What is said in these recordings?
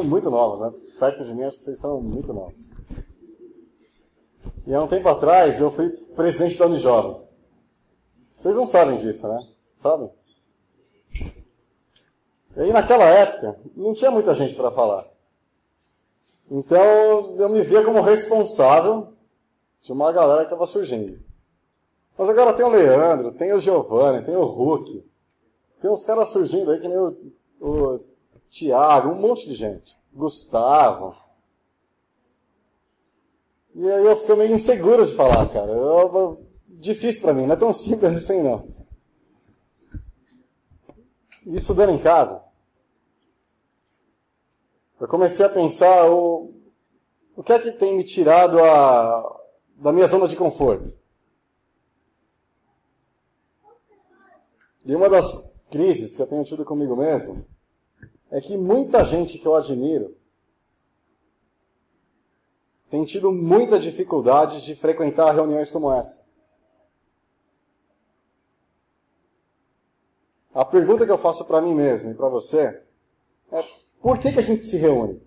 muito novos, né? Perto de mim, acho que vocês são muito novos. E há um tempo atrás, eu fui presidente da Unijovem. Vocês não sabem disso, né? Sabem? E aí, naquela época, não tinha muita gente para falar. Então, eu me via como responsável de uma galera que estava surgindo. Mas agora tem o Leandro, tem o Giovanni, tem o Hulk. Tem uns caras surgindo aí, que nem o Thiago, um monte de gente. Gustavo. E aí eu fico meio inseguro de falar, cara. Difícil pra mim, não é tão simples assim, não. E estudando em casa, eu comecei a pensar o que é que tem me tirado da minha zona de conforto. E uma das crises que eu tenho tido comigo mesmo é que muita gente que eu admiro tem tido muita dificuldade de frequentar reuniões como essa. A pergunta que eu faço para mim mesmo e para você é: por que a gente se reúne?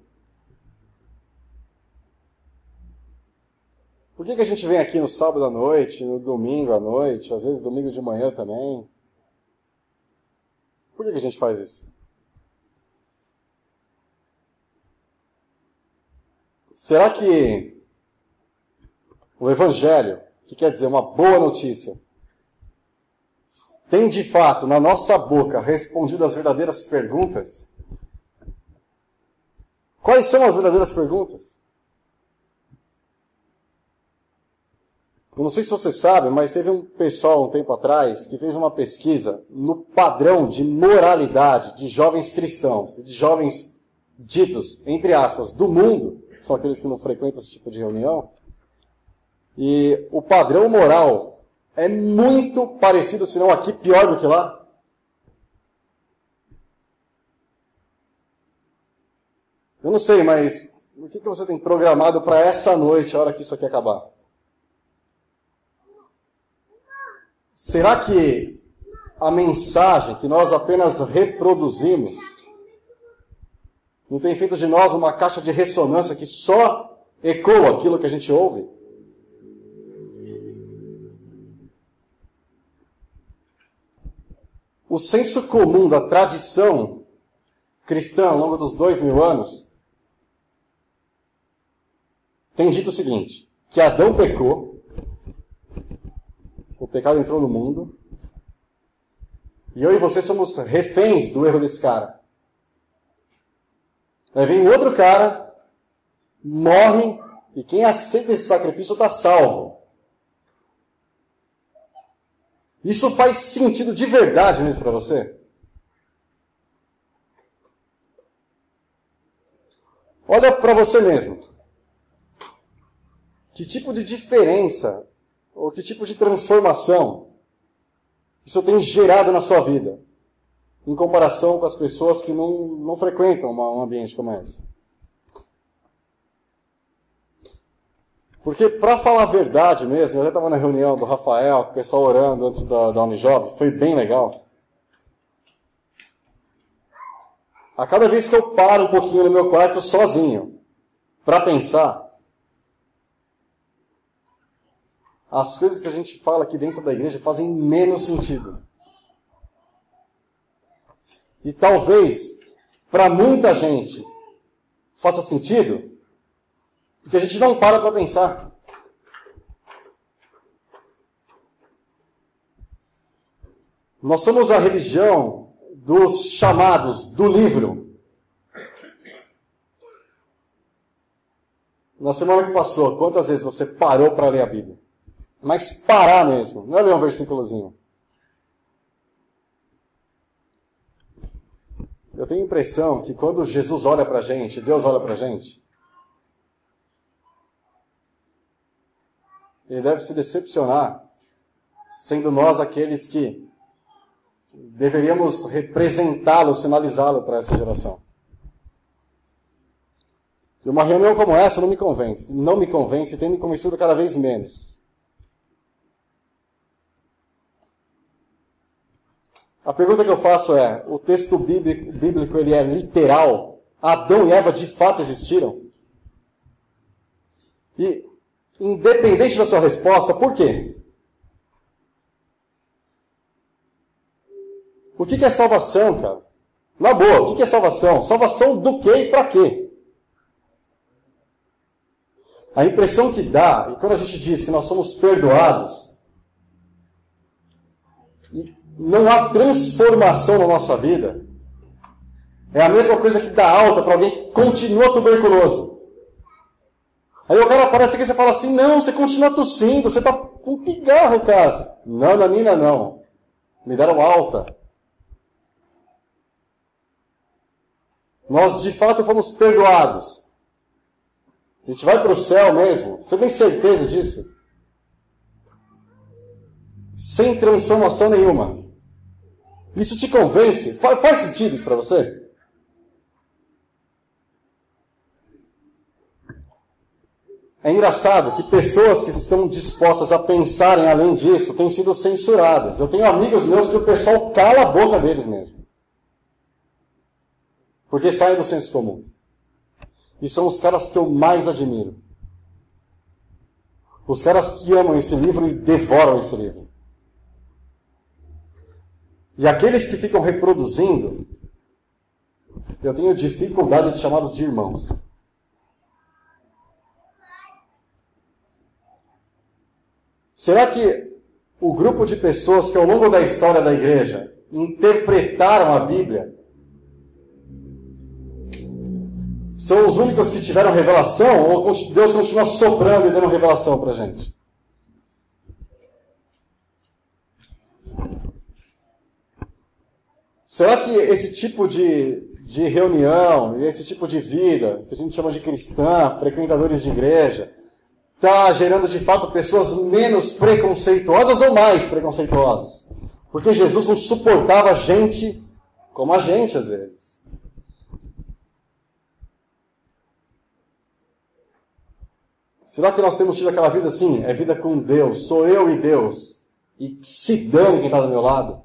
Por que a gente vem aqui no sábado à noite, no domingo à noite, às vezes domingo de manhã também? Por que a gente faz isso? Será que o Evangelho, que quer dizer uma boa notícia, tem de fato na nossa boca respondido as verdadeiras perguntas? Quais são as verdadeiras perguntas? Eu não sei se você sabe, mas teve um pessoal um tempo atrás que fez uma pesquisa no padrão de moralidade de jovens cristãos, de jovens ditos, entre aspas, do mundo, são aqueles que não frequentam esse tipo de reunião, e o padrão moral é muito parecido, se não aqui pior do que lá. Eu não sei, mas o que você tem programado para essa noite, a hora que isso aqui acabar? Será que a mensagem que nós apenas reproduzimos não tem feito de nós uma caixa de ressonância que só ecoa aquilo que a gente ouve? O senso comum da tradição cristã ao longo dos 2000 anos tem dito o seguinte: que Adão pecou, o pecado entrou no mundo, e eu e você somos reféns do erro desse cara. Aí vem outro cara, morre, e quem aceita esse sacrifício está salvo. Isso faz sentido de verdade mesmo para você? Olha para você mesmo. Que tipo de diferença, ou que tipo de transformação isso tem gerado na sua vida, em comparação com as pessoas que não frequentam um ambiente como esse? Porque, para falar a verdade mesmo, eu já estava na reunião do Rafael, com o pessoal orando antes da Unijovem, foi bem legal. A cada vez que eu paro um pouquinho no meu quarto sozinho, para pensar, as coisas que a gente fala aqui dentro da igreja fazem menos sentido. E talvez, para muita gente, faça sentido, porque a gente não para pensar. Nós somos a religião dos chamados do livro. Na semana que passou, quantas vezes você parou para ler a Bíblia? Mas parar mesmo, não é ler um versículozinho. Eu tenho a impressão que quando Jesus olha para a gente, Deus olha para a gente, Ele deve se decepcionar, sendo nós aqueles que deveríamos representá-lo, sinalizá-lo para essa geração. E uma reunião como essa não me convence e tem me convencido cada vez menos. A pergunta que eu faço é: o texto bíblico ele é literal Adão e Eva de fato existiram? E, independente da sua resposta, por quê? O que é salvação, cara? Na boa, o que é salvação? Salvação do quê e para quê? A impressão que dá, e quando a gente diz que nós somos perdoados, e não há transformação na nossa vida, é a mesma coisa que dar alta para alguém que continua tuberculoso. Aí o cara aparece aqui e você fala assim, não, você continua tossindo, você está com pigarro, cara. Não, na mina não. Me deram alta. Nós de fato fomos perdoados. A gente vai para o céu mesmo. Você tem certeza disso? Sem transformação nenhuma. Isso te convence? Faz sentido isso para você? É engraçado que pessoas que estão dispostas a pensarem além disso têm sido censuradas. Eu tenho amigos meus que o pessoal cala a boca deles mesmo. Porque saem do senso comum. E são os caras que eu mais admiro. Os caras que amam esse livro e devoram esse livro. E aqueles que ficam reproduzindo, eu tenho dificuldade de chamá-los de irmãos. Será que o grupo de pessoas que ao longo da história da igreja interpretaram a Bíblia são os únicos que tiveram revelação, ou Deus continua soprando e dando revelação para a gente? Será que esse tipo de reunião, e esse tipo de vida, que a gente chama de cristã, frequentadores de igreja, está gerando de fato pessoas menos preconceituosas ou mais preconceituosas? Porque Jesus não suportava gente como a gente às vezes. Será que nós temos tido aquela vida assim? É vida com Deus, sou eu e Deus. E se dane quem está do meu lado?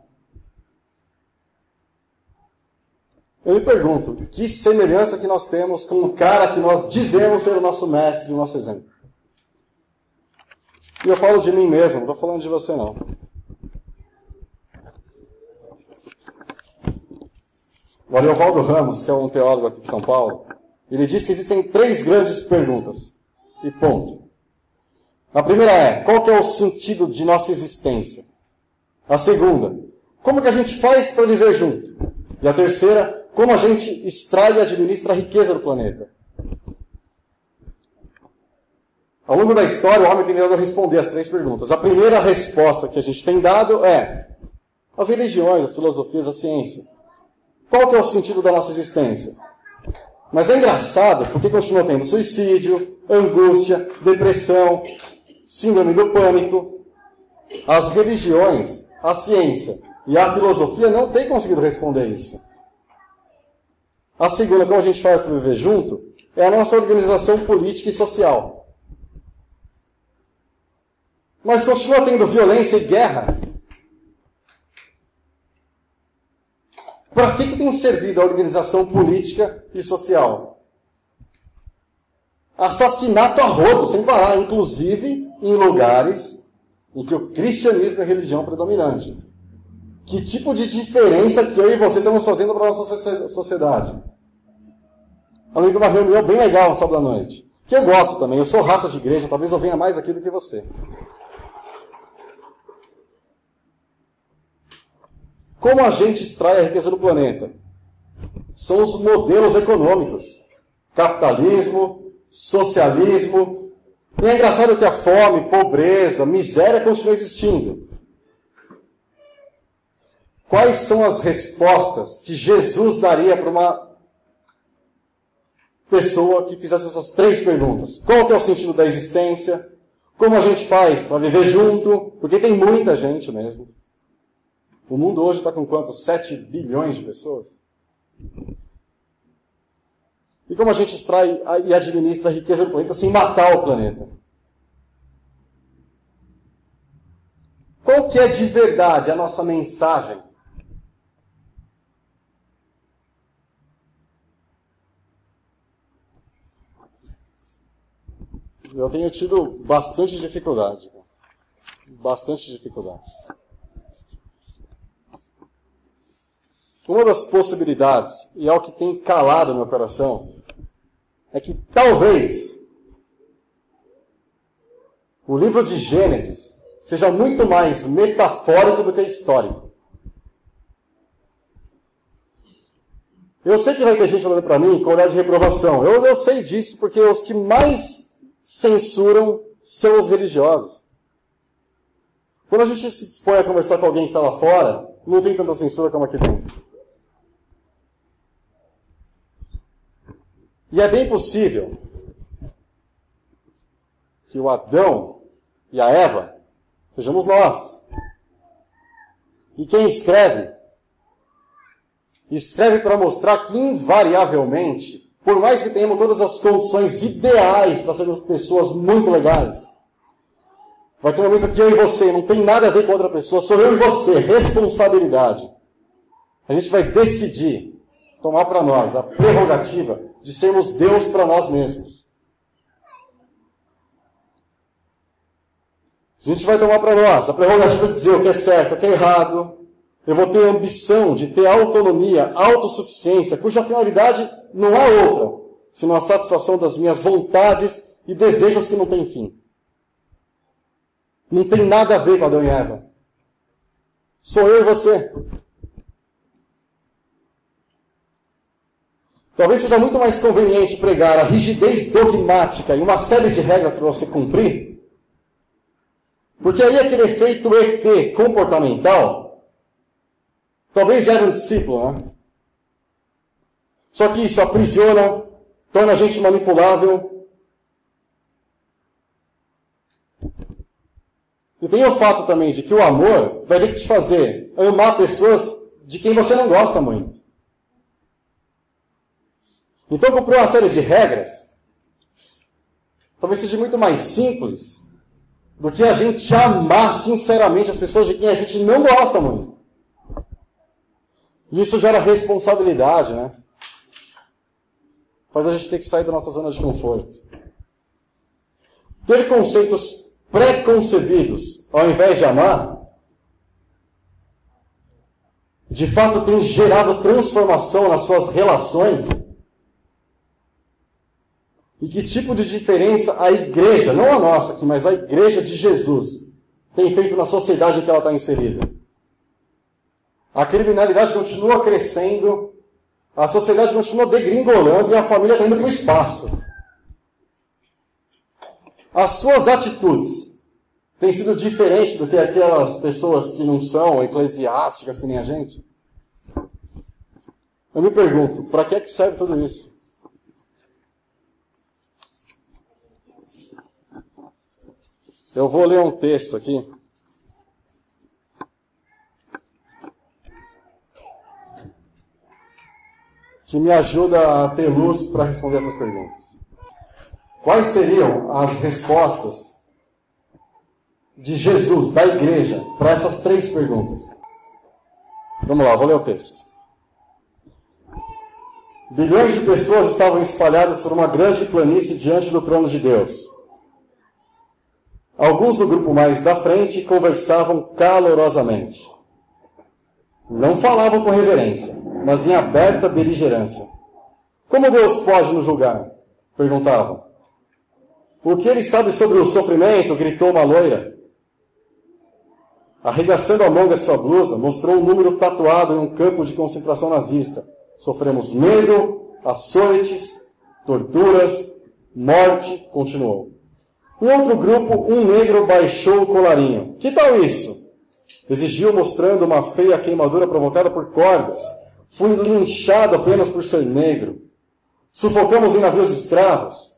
Eu me pergunto, que semelhança que nós temos com o cara que nós dizemos ser o nosso mestre, o nosso exemplo? E eu falo de mim mesmo, não estou falando de você não. O Ariovaldo Ramos, que é um teólogo aqui de São Paulo, ele diz que existem 3 grandes perguntas. E ponto. A primeira é, qual que é o sentido de nossa existência? A segunda, como que a gente faz para viver junto? E a terceira, como a gente extrai e administra a riqueza do planeta? Ao longo da história, o homem tem tentado responder as 3 perguntas. A primeira resposta que a gente tem dado é as religiões, as filosofias, a ciência. Qual que é o sentido da nossa existência? Mas é engraçado porque continua tendo suicídio, angústia, depressão, síndrome do pânico. As religiões, a ciência e a filosofia não têm conseguido responder isso. A segunda, como a gente faz para viver junto, é a nossa organização política e social. Mas continua tendo violência e guerra. Para que tem servido a organização política e social? Assassinato a rodo, sem parar, inclusive em lugares em que o cristianismo é a religião predominante. Que tipo de diferença que eu e você estamos fazendo para a nossa sociedade? Além de uma reunião bem legal no sábado à noite. Que eu gosto também, eu sou rato de igreja, talvez eu venha mais aqui do que você. Como a gente extrai a riqueza do planeta? São os modelos econômicos. Capitalismo, socialismo. E é engraçado que a fome, pobreza, miséria continuam existindo. Quais são as respostas que Jesus daria para uma pessoa que fizesse essas 3 perguntas? Qual que é o sentido da existência? Como a gente faz para viver junto? Porque tem muita gente mesmo. O mundo hoje está com quantos? 7 bilhões de pessoas? E como a gente extrai e administra a riqueza do planeta sem matar o planeta? Qual que é de verdade a nossa mensagem? Eu tenho tido bastante dificuldade. Bastante dificuldade. Uma das possibilidades, e é o que tem calado no meu coração, é que talvez o livro de Gênesis seja muito mais metafórico do que histórico. Eu sei que vai ter gente olhando para mim com olhar de reprovação. Eu sei disso, porque os que mais censuram são os religiosos. Quando a gente se dispõe a conversar com alguém que está lá fora, não tem tanta censura como aqui dentro. E é bem possível que o Adão e a Eva sejamos nós. E quem escreve para mostrar que, invariavelmente, por mais que tenhamos todas as condições ideais para sermos pessoas muito legais, vai ter um momento que eu e você não tem nada a ver com outra pessoa, sou eu e você, responsabilidade. A gente vai decidir tomar para nós a prerrogativa de sermos Deus para nós mesmos. A gente vai tomar para nós a prerrogativa de dizer o que é certo, o que é errado. Eu vou ter a ambição de ter autonomia, autossuficiência, cuja finalidade não é outra, senão a satisfação das minhas vontades e desejos que não têm fim. Não tem nada a ver com Adão e Eva. Sou eu e você. Talvez seja muito mais conveniente pregar a rigidez dogmática e uma série de regras para você cumprir, porque aí aquele efeito ET comportamental talvez gere um discípulo, né? Só que isso aprisiona, torna a gente manipulável. E tem o fato também de que o amor vai ter que te fazer amar pessoas de quem você não gosta muito. Então, cumprir uma série de regras talvez seja muito mais simples do que a gente amar sinceramente as pessoas de quem a gente não gosta muito. E isso gera responsabilidade, né? Faz a gente ter que sair da nossa zona de conforto. Ter conceitos pré-concebidos ao invés de amar, de fato tem gerado transformação nas suas relações. E que tipo de diferença a igreja, não a nossa aqui, mas a igreja de Jesus, tem feito na sociedade em que ela está inserida? A criminalidade continua crescendo, a sociedade continua degringolando e a família está indo para o espaço. As suas atitudes têm sido diferentes do que aquelas pessoas que não são eclesiásticas que nem a gente? Eu me pergunto, para que serve tudo isso? Eu vou ler um texto aqui. Que me ajuda a ter luz para responder essas perguntas. Quais seriam as respostas de Jesus, da igreja, para essas 3 perguntas? Vamos lá, vou ler o texto. Bilhões de pessoas estavam espalhadas por uma grande planície diante do trono de Deus. Alguns do grupo mais da frente conversavam calorosamente. Não falavam com reverência, mas em aberta beligerância. Como Deus pode nos julgar? Perguntavam. O que ele sabe sobre o sofrimento? Gritou uma loira. Arregaçando a manga de sua blusa, mostrou um número tatuado em um campo de concentração nazista. Sofremos medo, açoites, torturas, morte, continuou. Em outro grupo, um negro baixou o colarinho. Que tal isso? Exigiu, mostrando uma feia queimadura provocada por cordas. Fui linchado apenas por ser negro. Sufocamos em navios escravos.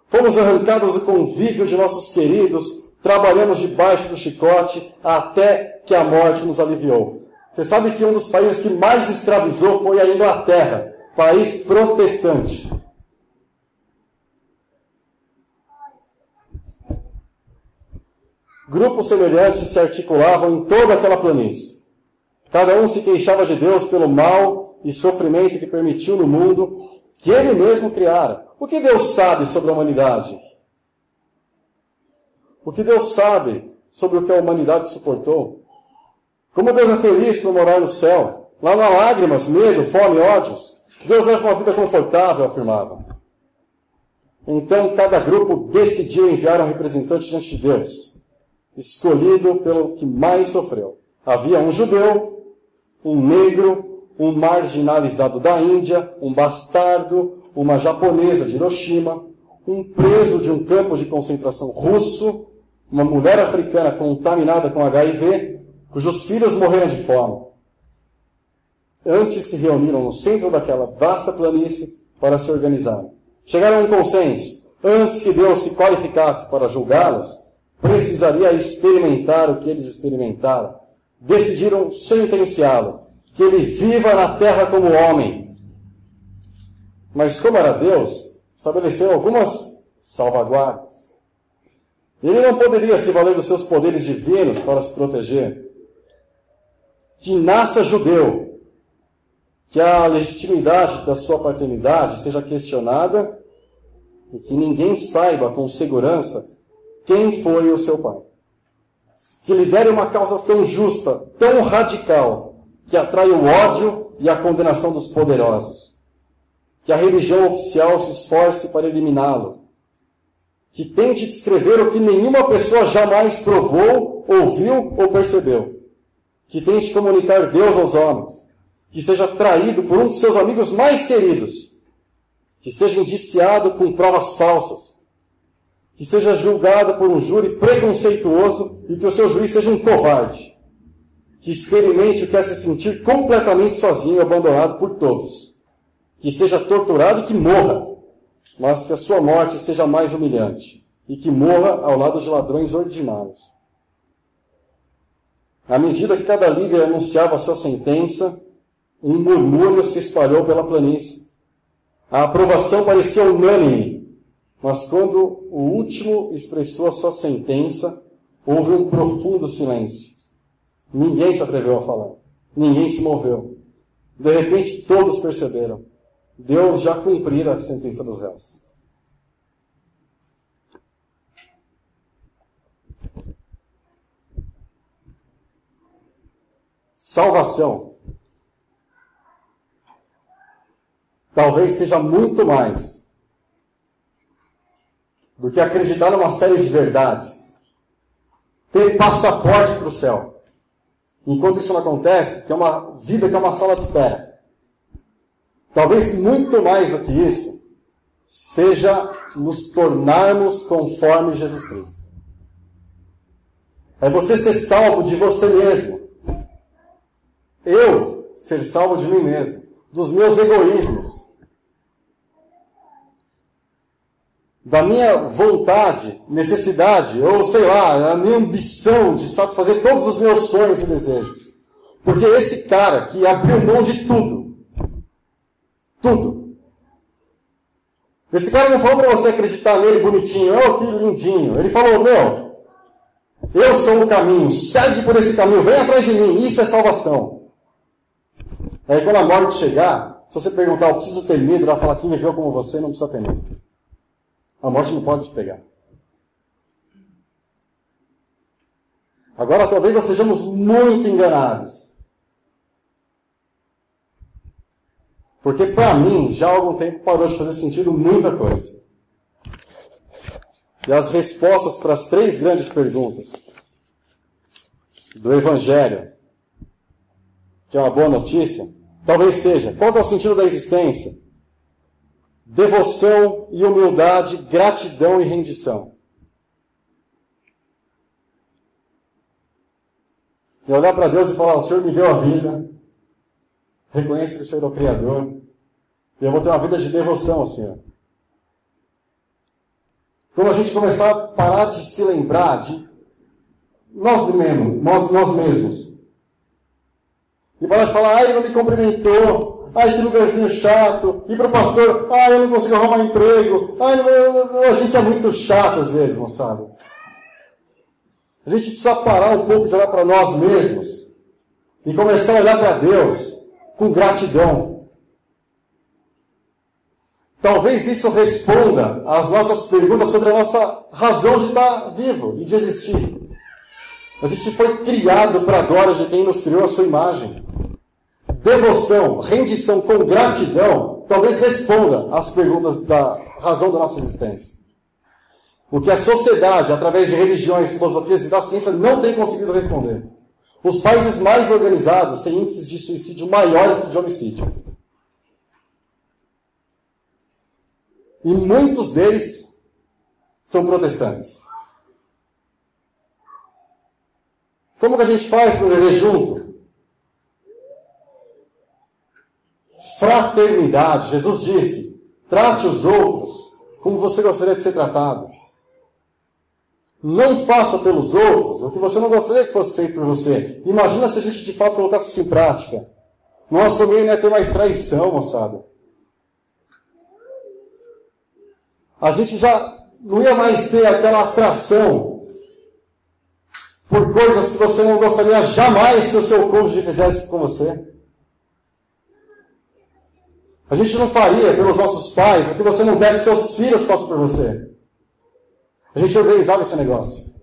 Fomos arrancados do convívio de nossos queridos. Trabalhamos debaixo do chicote até que a morte nos aliviou. Você sabe que um dos países que mais escravizou foi a Inglaterra, país protestante. Grupos semelhantes se articulavam em toda aquela planície. Cada um se queixava de Deus pelo mal e sofrimento que permitiu no mundo que ele mesmo criara. O que Deus sabe sobre a humanidade? o que Deus sabe sobre o que a humanidade suportou. Como Deus é feliz por morar no céu. Lá não há lágrimas, medo, fome, ódios. Deus leva uma vida confortável, afirmava. Então, cada grupo decidiu enviar um representante diante de Deus, escolhido pelo que mais sofreu. Havia um judeu, um negro, um marginalizado da Índia, um bastardo, uma japonesa de Hiroshima, um preso de um campo de concentração russo, uma mulher africana contaminada com HIV, cujos filhos morreram de fome. Antes se reuniram no centro daquela vasta planície para se organizarem. Chegaram a um consenso. Antes que Deus se qualificasse para julgá-los, precisaria experimentar o que eles experimentaram. Decidiram sentenciá-lo, que ele viva na terra como homem. Mas como era Deus, estabeleceu algumas salvaguardas. Ele não poderia se valer dos seus poderes divinos para se proteger. Que nasça judeu, que a legitimidade da sua paternidade seja questionada e que ninguém saiba com segurança quem foi o seu pai. Que lidere uma causa tão justa, tão radical, que atrai o ódio e a condenação dos poderosos. Que a religião oficial se esforce para eliminá-lo. Que tente descrever o que nenhuma pessoa jamais provou, ouviu ou percebeu. Que tente comunicar Deus aos homens. Que seja traído por um de seus amigos mais queridos. Que seja indiciado com provas falsas. Que seja julgado por um júri preconceituoso e que o seu juiz seja um covarde. Que experimente o que é se sentir completamente sozinho e abandonado por todos. Que seja torturado e que morra, mas que a sua morte seja mais humilhante e que morra ao lado de ladrões ordinários. À medida que cada líder anunciava a sua sentença, um murmúrio se espalhou pela planície. A aprovação parecia unânime, mas quando o último expressou a sua sentença, houve um profundo silêncio. Ninguém se atreveu a falar. Ninguém se moveu. De repente, todos perceberam. Deus já cumprira a sentença dos réus. Salvação. Talvez seja muito mais do que acreditar numa série de verdades. Ter passaporte para o céu. Enquanto isso não acontece, tem uma vida que é uma sala de espera. Talvez muito mais do que isso, seja nos tornarmos conforme Jesus Cristo. É você ser salvo de você mesmo. Eu ser salvo de mim mesmo. Dos meus egoísmos. Da minha vontade, necessidade, ou sei lá, a minha ambição de satisfazer todos os meus sonhos e desejos. Porque esse cara que abriu mão de tudo, esse cara não falou para você acreditar nele bonitinho, oh, que lindinho. Ele falou, eu sou o caminho, segue por esse caminho, vem atrás de mim, isso é salvação. Aí quando a morte chegar, se você perguntar, eu preciso ter medo, ela vai falar, quem viveu como você não precisa ter medo. A morte não pode te pegar. Agora, talvez nós sejamos muito enganados. Porque, para mim, já há algum tempo parou de fazer sentido muita coisa. E as respostas para as 3 grandes perguntas do Evangelho, que é uma boa notícia, talvez seja, qual é o sentido da existência? Devoção e humildade, gratidão e rendição. E olhar para Deus e falar, o Senhor me deu a vida, reconheço que o Senhor é o Criador, e eu vou ter uma vida de devoção ao Senhor. Quando a gente começar a parar de se lembrar de nós mesmos, e parar de falar, ele não me cumprimentou, que lugarzinho chato, e para o pastor, eu não consigo arrumar emprego, a gente é muito chato às vezes, moçada. A gente precisa parar um pouco de olhar para nós mesmos e começar a olhar para Deus com gratidão. Talvez isso responda às nossas perguntas sobre a nossa razão de estar vivo e de existir. A gente foi criado para a glória de quem nos criou a sua imagem. Devoção, rendição com gratidão, talvez responda às perguntas da razão da nossa existência. O que a sociedade, através de religiões, filosofias e da ciência, não tem conseguido responder. Os países mais organizados têm índices de suicídio maiores que de homicídio. E muitos deles são protestantes. Como que a gente faz para viver junto? Fraternidade. Jesus disse, trate os outros como você gostaria de ser tratado. Não faça pelos outros o que você não gostaria que fosse feito por você. Imagina se a gente de fato colocasse isso em prática. Nosso meio não ia ter mais traição, moçada. A gente já não ia mais ter aquela atração por coisas que você não gostaria jamais que o seu cônjuge fizesse com você. A gente não faria pelos nossos pais o que você não quer que seus filhos façam por você. A gente organizava esse negócio.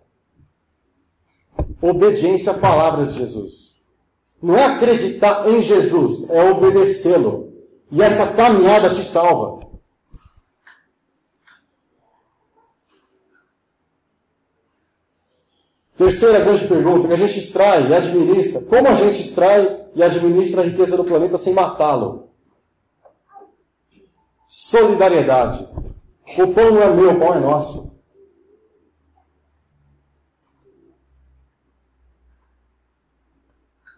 Obediência à palavra de Jesus. Não é acreditar em Jesus, é obedecê-lo. E essa caminhada te salva. Terceira grande pergunta, que a gente extrai e administra. Como a gente extrai e administra a riqueza do planeta sem matá-lo? Solidariedade. O pão não é meu, o pão é nosso.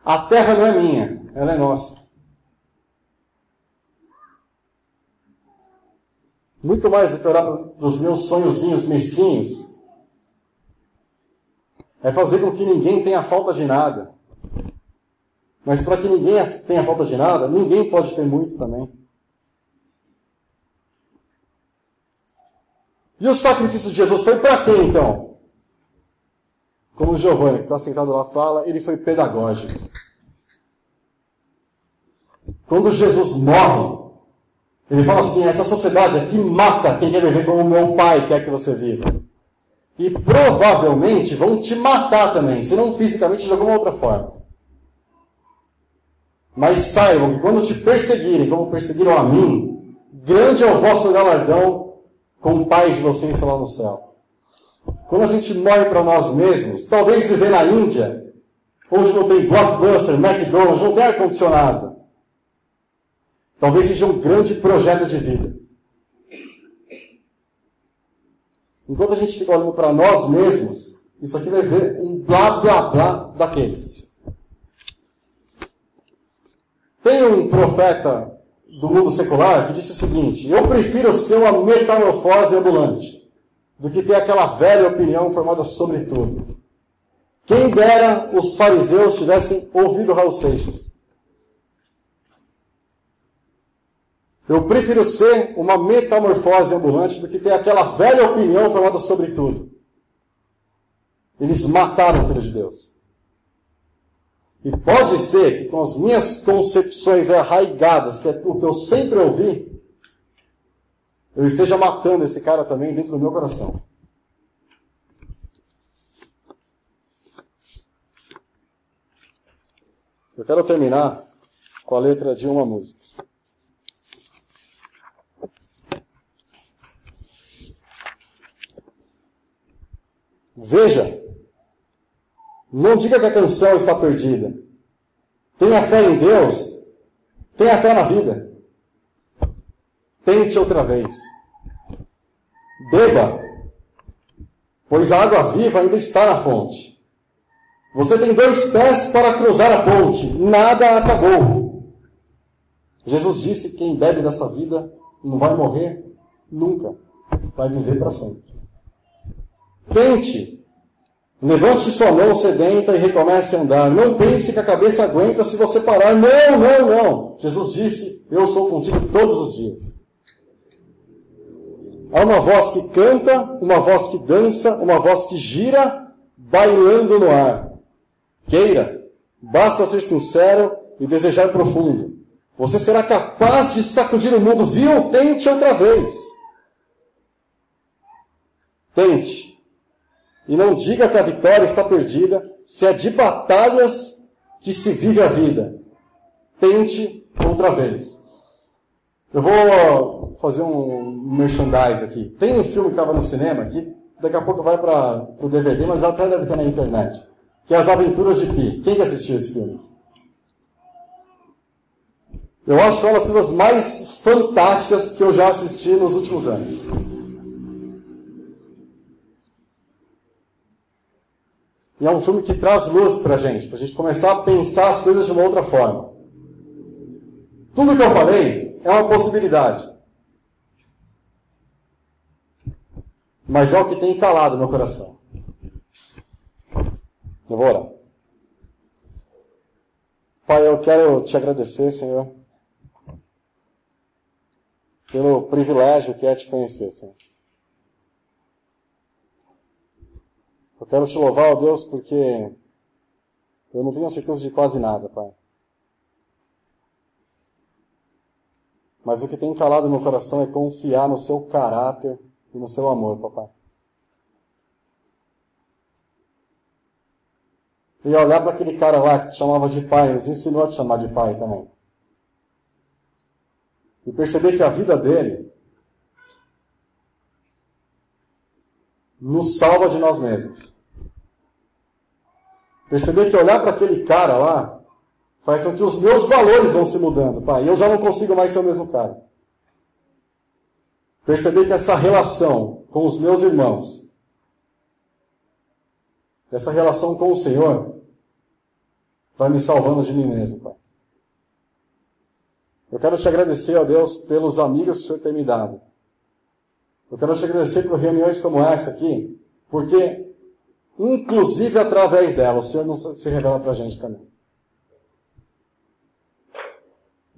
A terra não é minha, ela é nossa. Muito mais do que orar dos meus sonhozinhos mesquinhos, é fazer com que ninguém tenha falta de nada. Mas para que ninguém tenha falta de nada, ninguém pode ter muito também. E o sacrifício de Jesus foi para quem, então? Como o Giovanni, que está sentado lá, fala, ele foi pedagógico. Quando Jesus morre, ele fala assim, essa sociedade aqui mata quem quer viver como meu pai quer que você viva. E provavelmente vão te matar também, se não fisicamente, de alguma outra forma. Mas saibam que quando te perseguirem, como perseguiram a mim, grande é o vosso galardão com o Pai de vocês que está lá no céu. Quando a gente morre para nós mesmos, talvez viver na Índia, onde não tem Blockbuster, McDonald's, não tem ar-condicionado, talvez seja um grande projeto de vida. Enquanto a gente fica olhando para nós mesmos, isso aqui vai ver um blá blá blá daqueles. Tem um profeta do mundo secular que disse o seguinte: eu prefiro ser uma metamorfose ambulante do que ter aquela velha opinião formada sobre tudo. Quem dera os fariseus tivessem ouvido Raul Seixas. Eu prefiro ser uma metamorfose ambulante do que ter aquela velha opinião formada sobre tudo. Eles mataram o Filho de Deus. E pode ser que com as minhas concepções arraigadas, que é o que eu sempre ouvi, eu esteja matando esse cara também dentro do meu coração. Eu quero terminar com a letra de uma música. Veja, não diga que a canção está perdida. Tenha fé em Deus, tenha fé na vida. Tente outra vez. Beba, pois a água viva ainda está na fonte. Você tem 2 pés para cruzar a ponte, nada acabou. Jesus disse que quem bebe dessa vida não vai morrer nunca, vai viver para sempre. Tente. Levante sua mão sedenta e recomece a andar. Não pense que a cabeça aguenta se você parar. Não, não, não. Jesus disse, eu sou contigo todos os dias. Há uma voz que canta, uma voz que dança, uma voz que gira, bailando no ar. Queira, basta ser sincero e desejar profundo. Você será capaz de sacudir o mundo. Viu? Tente outra vez. Tente. E não diga que a vitória está perdida, se é de batalhas que se vive a vida. Tente outra vez. Eu vou fazer um merchandise aqui. Tem um filme que estava no cinema aqui, daqui a pouco vai para o DVD, mas até deve ter na internet, que é As Aventuras de Pi. Quem que assistiu esse filme? Eu acho que é uma das coisas mais fantásticas que eu já assisti nos últimos anos. E é um filme que traz luz pra gente começar a pensar as coisas de uma outra forma. Tudo que eu falei é uma possibilidade. Mas é o que tem calado no meu coração. Eu vou orar. Pai, eu quero te agradecer, Senhor, pelo privilégio que é te conhecer, Senhor. Eu quero te louvar, ó Deus, porque eu não tenho certeza de quase nada, Pai. Mas o que tem calado no meu coração é confiar no seu caráter e no seu amor, Papai. E olhar para aquele cara lá que te chamava de pai, nos ensinou a te chamar de pai também. E perceber que a vida dele nos salva de nós mesmos. Perceber que olhar para aquele cara lá faz com que os meus valores vão se mudando, Pai. E eu já não consigo mais ser o mesmo cara. Perceber que essa relação com os meus irmãos, essa relação com o Senhor, vai me salvando de mim mesmo, Pai. Eu quero te agradecer, ó Deus, pelos amigos que o Senhor tem me dado. Eu quero te agradecer por reuniões como essa aqui, porque, inclusive através dela, o Senhor se revela para a gente também.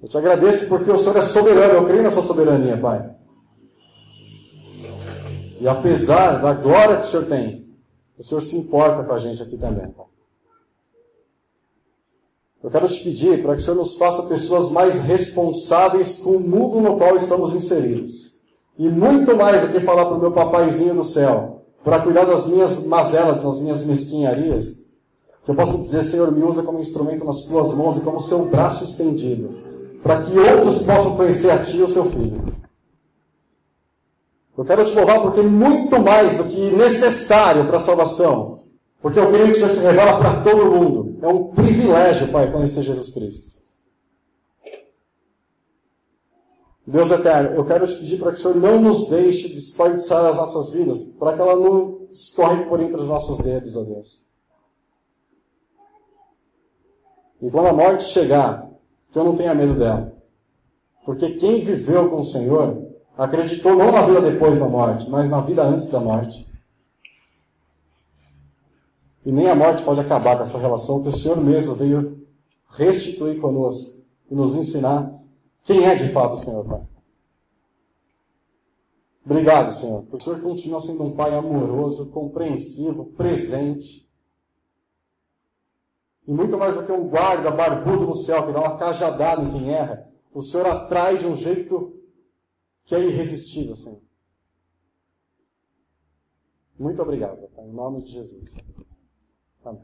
Eu te agradeço porque o Senhor é soberano, eu creio na sua soberania, Pai. E apesar da glória que o Senhor tem, o Senhor se importa com a gente aqui também, Pai. Eu quero te pedir para que o Senhor nos faça pessoas mais responsáveis com o mundo no qual estamos inseridos. E muito mais do que falar para o meu papaizinho do céu, para cuidar das minhas mazelas, das minhas mesquinharias, que eu possa dizer, Senhor, me usa como instrumento nas tuas mãos e como seu braço estendido, para que outros possam conhecer a ti e o seu Filho. Eu quero te louvar porque muito mais do que necessário para a salvação, porque eu creio que o Senhor se revela para todo mundo. É um privilégio, Pai, conhecer Jesus Cristo. Deus eterno, eu quero te pedir para que o Senhor não nos deixe desperdiçar as nossas vidas, para que ela não escorre por entre os nossos dedos, ó Deus. E quando a morte chegar, que eu não tenha medo dela. Porque quem viveu com o Senhor acreditou não na vida depois da morte, mas na vida antes da morte. E nem a morte pode acabar com essa relação que o Senhor mesmo veio restituir conosco e nos ensinar quem é de fato o Senhor, Pai. Obrigado, Senhor, porque o Senhor continua sendo um Pai amoroso, compreensivo, presente. E muito mais do que um guarda barbudo no céu que dá uma cajadada em quem erra, o Senhor atrai de um jeito que é irresistível, Senhor. Muito obrigado, Pai, em nome de Jesus. Amém.